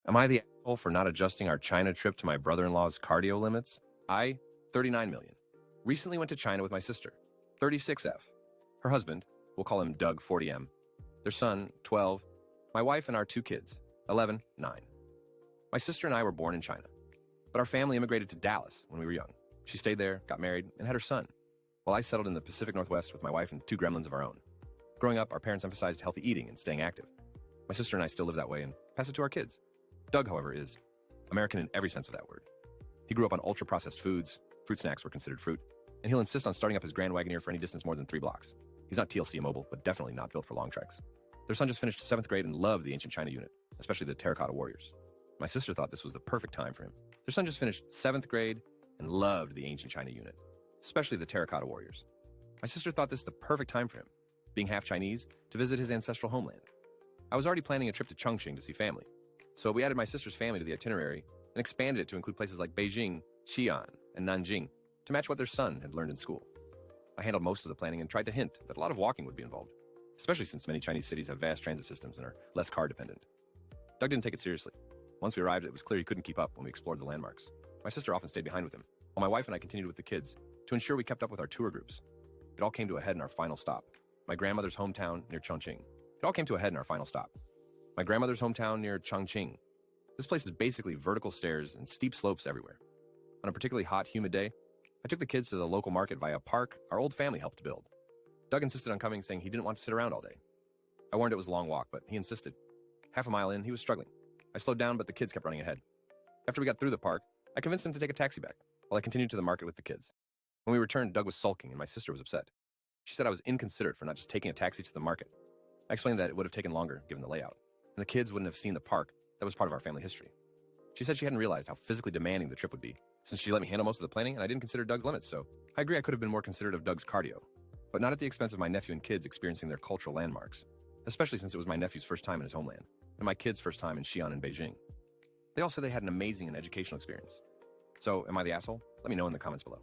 Am I the asshole for not adjusting our China trip to my brother-in-law's cardio limits? I, 39 million, recently went to China with my sister, 36F, her husband, we'll call him Doug 40M, their son, 12, my wife and our 2 kids, 11, 9. My sister and I were born in China, but our family immigrated to Dallas when we were young. She stayed there, got married, and had her son, while I settled in the Pacific Northwest with my wife and 2 gremlins of our own. Growing up, our parents emphasized healthy eating and staying active. My sister and I still live that way and pass it to our kids. Doug, however, is American in every sense of that word. He grew up on ultra-processed foods, fruit snacks were considered fruit, and he'll insist on starting up his Grand Wagoneer for any distance more than 3 blocks. He's not TLC mobile, but definitely not built for long treks. Their son just finished 7th grade and loved the ancient China unit, especially the terracotta warriors. My sister thought this was the perfect time for him. Their son just finished 7th grade and loved the ancient China unit, especially the terracotta warriors. My sister thought this the perfect time for him, being half Chinese, to visit his ancestral homeland. I was already planning a trip to Chongqing to see family, so we added my sister's family to the itinerary and expanded it to include places like Beijing, Xi'an, and Nanjing to match what their son had learned in school. I handled most of the planning and tried to hint that a lot of walking would be involved, especially since many Chinese cities have vast transit systems and are less car dependent. Doug didn't take it seriously. Once we arrived, it was clear he couldn't keep up when we explored the landmarks. My sister often stayed behind with him, while my wife and I continued with the kids to ensure we kept up with our tour groups. It all came to a head in our final stop, my grandmother's hometown near Chongqing. This place is basically vertical stairs and steep slopes everywhere. On a particularly hot, humid day, I took the kids to the local market via a park our old family helped build. Doug insisted on coming, saying he didn't want to sit around all day. I warned it was a long walk, but he insisted. Half a mile in, he was struggling. I slowed down, but the kids kept running ahead. After we got through the park, I convinced him to take a taxi back, while I continued to the market with the kids. When we returned, Doug was sulking, and my sister was upset. She said I was inconsiderate for not just taking a taxi to the market. I explained that it would have taken longer, given the layout, and the kids wouldn't have seen the park that was part of our family history. She said she hadn't realized how physically demanding the trip would be, since she let me handle most of the planning and I didn't consider Doug's limits, so I agree I could have been more considerate of Doug's cardio, but not at the expense of my nephew and kids experiencing their cultural landmarks, especially since it was my nephew's first time in his homeland, and my kids' first time in Xi'an and Beijing. They all said they had an amazing and educational experience. So, am I the asshole? Let me know in the comments below.